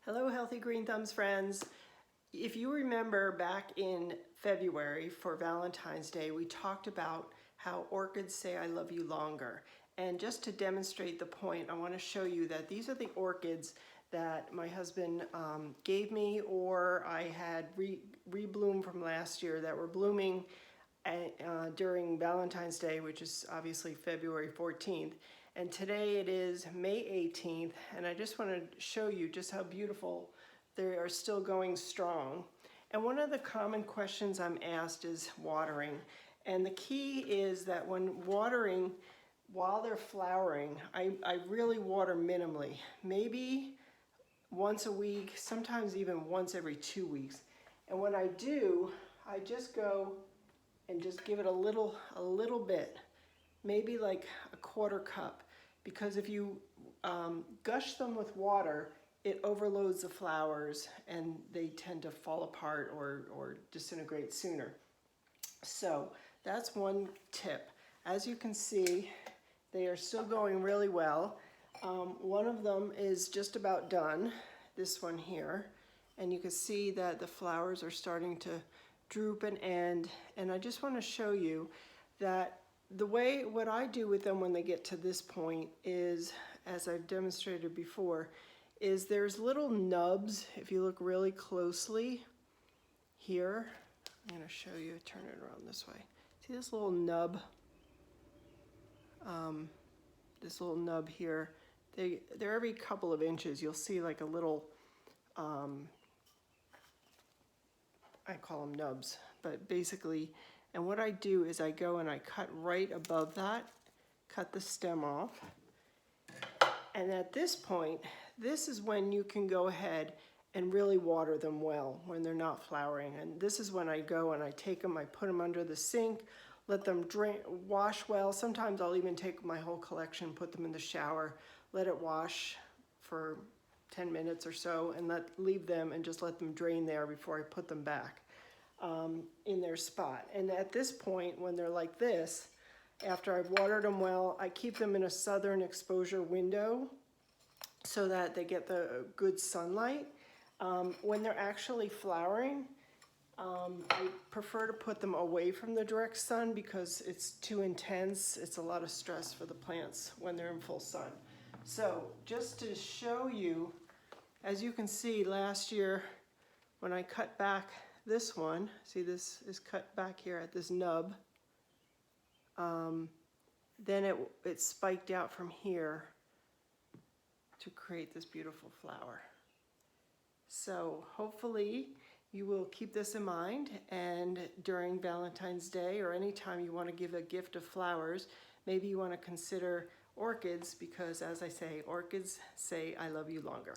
Hello, Healthy Green Thumbs friends. If you remember back in February for Valentine's Day, we talked about how orchids say I love you longer. And just to demonstrate the point, I want to show you that these are the orchids that my husband gave me, or I had rebloomed from last year that were blooming during Valentine's Day, which is obviously February 14th. And today it is May 18th, and I just want to show you just how beautiful they are still going strong. And one of the common questions I'm asked is watering. And the key is that when watering, while they're flowering, I really water minimally. Maybe once a week, sometimes even once every 2 weeks. And when I do, I just go and just give it a little bit, maybe like a quarter cup, because if you gush them with water, it overloads the flowers and they tend to fall apart or disintegrate sooner. So that's one tip. As you can see, they are still going really well. One of them is just about done, this one here, and you can see that the flowers are starting to droop and end. And I just want to show you that what I do with them when they get to this point is, as I've demonstrated before, is there's little nubs. If you look really closely here, I'm going to show you, turn it around this way. See this little nub? This little nub here. They're every couple of inches. You'll see like a little, I call them nubs, but basically, and what I do is I go and I cut right above that, cut the stem off. And at this point, this is when you can go ahead and really water them well when they're not flowering. And this is when I go and I take them, I put them under the sink, let them drain, wash well. Sometimes I'll even take my whole collection, put them in the shower, let it wash for 10 minutes or so, and leave them and just let them drain there before I put them back in their spot. And at this point, when they're like this, after I've watered them well, I keep them in a southern exposure window so that they get the good sunlight. When they're actually flowering, I prefer to put them away from the direct sun because it's too intense. It's a lot of stress for the plants when they're in full sun. So just to show you, as you can see, last year when I cut back this one, see this is cut back here at this nub, then it spiked out from here to create this beautiful flower. So hopefully you will keep this in mind, and during Valentine's Day or anytime you want to give a gift of flowers, maybe you want to consider orchids, because as I say, orchids say I love you longer.